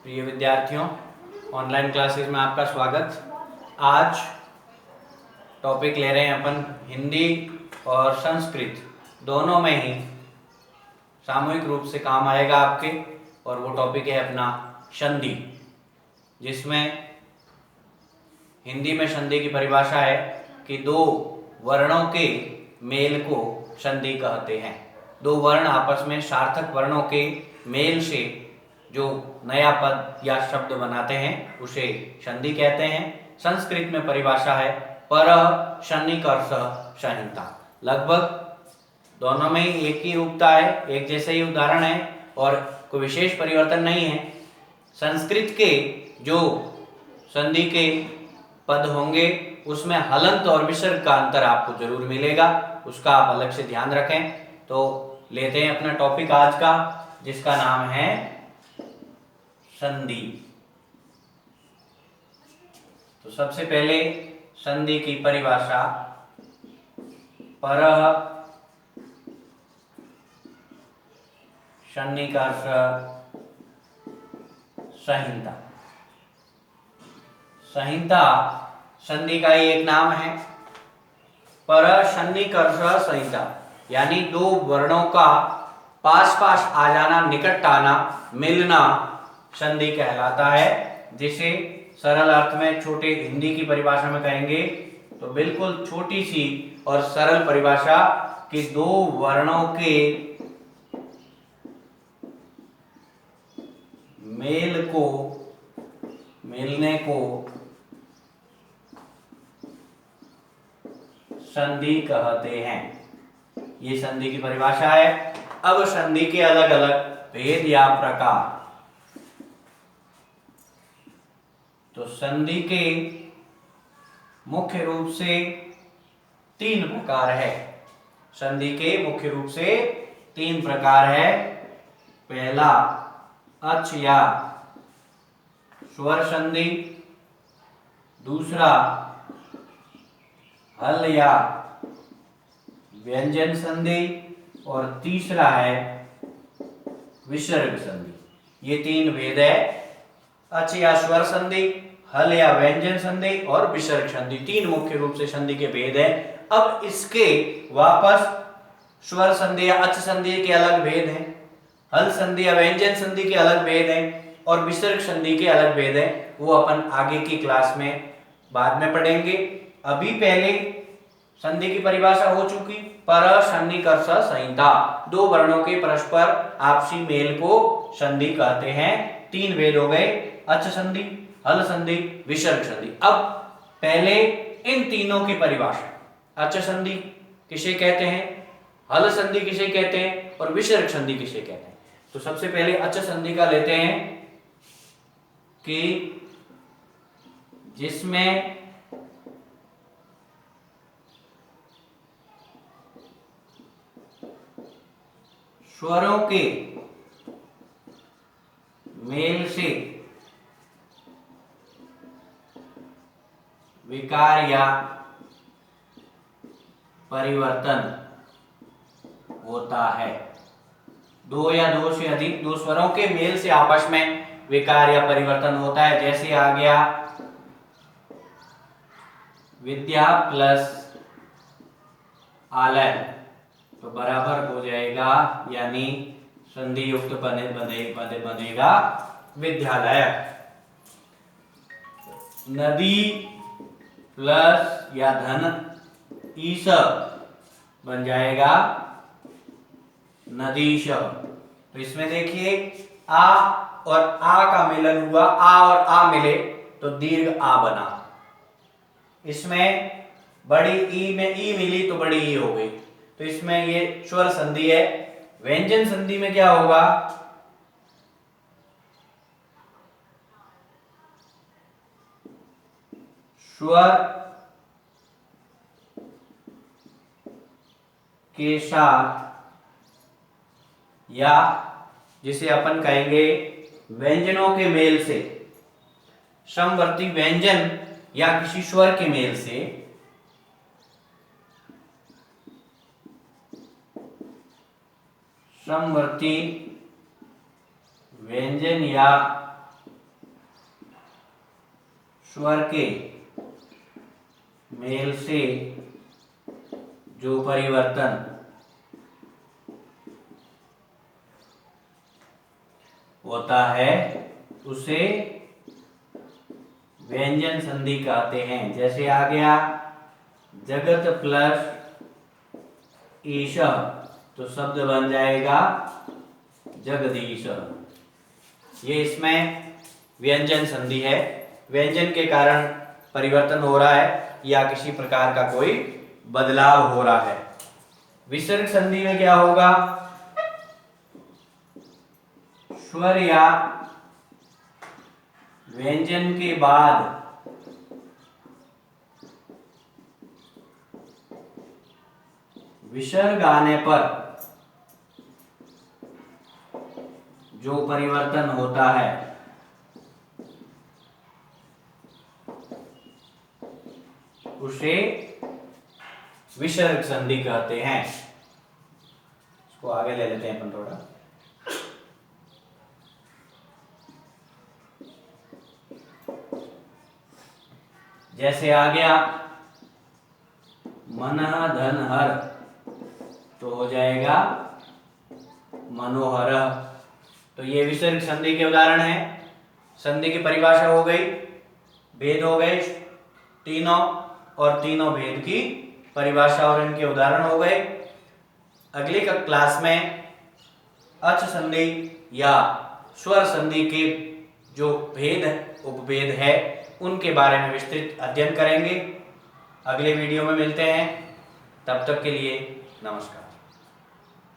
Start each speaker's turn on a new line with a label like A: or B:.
A: प्रिय विद्यार्थियों, online classes में आपका स्वागत। आज टॉपिक ले रहे हैं अपन हिंदी और संस्कृत दोनों में ही सामूहिक रूप से काम आएगा आपके। और वो टॉपिक है अपना संधि, जिसमें हिंदी में संधि की परिभाषा है कि दो वर्णों के मेल को संधि कहते हैं। दो वर्ण आपस में सार्थक वर्णों के मेल से जो नया पद या शब्द बनाते हैं उसे संधि कहते हैं। संस्कृत में परिभाषा है परः सन्निकर्षः संहिता। लगभग दोनों में ही एक ही रूपता है, एक जैसे ही उदाहरण है और कोई विशेष परिवर्तन नहीं है। संस्कृत के जो संधि के पद होंगे उसमें हलंत और विसर्ग का अंतर आपको जरूर मिलेगा, उसका आप अलग से ध्यान रखें। तो लेते हैं अपना टॉपिक आज का, जिसका नाम है संधि। तो सबसे पहले संधि की परिभाषा, परः सन्निकर्षः संहिता। संहिता संधि का ही एक नाम है। परः सन्निकर्षः संहिता यानी दो वर्णों का पास पास आ जाना, निकट आना, मिलना संधि कहलाता है। जिसे सरल अर्थ में छोटे हिंदी की परिभाषा में कहेंगे तो बिल्कुल छोटी सी और सरल परिभाषा कि दो वर्णों के मेल को, मिलने को संधि कहते हैं। ये संधि की परिभाषा है। अब संधि के अलग अलग भेद या प्रकार। तो संधि के मुख्य रूप से तीन प्रकार है। संधि के मुख्य रूप से तीन प्रकार है। पहला अच या स्वर संधि, दूसरा हल या व्यंजन संधि और तीसरा है विसर्ग संधि। ये तीन भेद है। अच या स्वर संधि, हल या व्यंजन संधि और विसर्ग संधि, तीन मुख्य रूप से संधि के भेद है। अब इसके वापस स्वर संधि या अच संधि के अलग भेद हैं, हल संधि या व्यंजन संधि के अलग भेद हैं और विसर्ग संधि के अलग भेद हैं। वो अपन आगे की क्लास में बाद में पढ़ेंगे। अभी पहले संधि की परिभाषा हो चुकी, परः सन्निकर्षः संहिता। दो वर्णों के परस्पर आपसी मेल को संधि कहते हैं। तीन भेद हो गए, अच संधि, हल संधि, विसर्ग संधि। अब पहले इन तीनों की परिभाषा, अच संधि किसे कहते हैं, हल संधि किसे कहते हैं और विसर्ग संधि किसे कहते हैं। तो सबसे पहले अच संधि का लेते हैं कि जिसमें स्वरों के मेल से विकार या परिवर्तन होता है। दो या दो से अधिक दो स्वरों के मेल से आपस में विकार या परिवर्तन होता है। जैसे आ गया विद्या प्लस आलय तो बराबर हो जाएगा, यानी संधि युक्त बनेगा विद्यालय। नदी प्लस या धन ईश बन जाएगा नदीश। तो इसमें देखिए आ और आ का मिलन हुआ, आ और आ मिले तो दीर्घ आ बना। इसमें बड़ी ई में ई मिली तो बड़ी ई हो गई। तो इसमें ये स्वर संधि है। व्यंजन संधि में क्या होगा, स्वर के साथ या जिसे अपन कहेंगे व्यंजनों के मेल से, समवर्ती व्यंजन या किसी स्वर के मेल से समवर्ती व्यंजन या स्वर के मेल से जो परिवर्तन होता है उसे व्यंजन संधि कहते हैं। जैसे आ गया जगत प्लस ईश, तो शब्द बन जाएगा जगदीश। ये इसमें व्यंजन संधि है, व्यंजन के कारण परिवर्तन हो रहा है या किसी प्रकार का कोई बदलाव हो रहा है। विसर्ग संधि में क्या होगा, स्वर या व्यंजन के बाद विसर्ग आने पर जो परिवर्तन होता है उसे विसर्ग संधि कहते हैं। इसको आगे ले लेते हैं अपन थोड़ा। जैसे आ गया मन धन हर, तो हो जाएगा मनोहर। तो ये विसर्ग संधि के उदाहरण है। संधि की परिभाषा हो गई, भेद हो गए तीनों, और तीनों भेद की परिभाषा और इनके उदाहरण हो गए। अगले क्लास में अच संधि या स्वर संधि के जो भेद उपभेद है उनके बारे में विस्तृत अध्ययन करेंगे। अगले वीडियो में मिलते हैं, तब तक के लिए नमस्कार।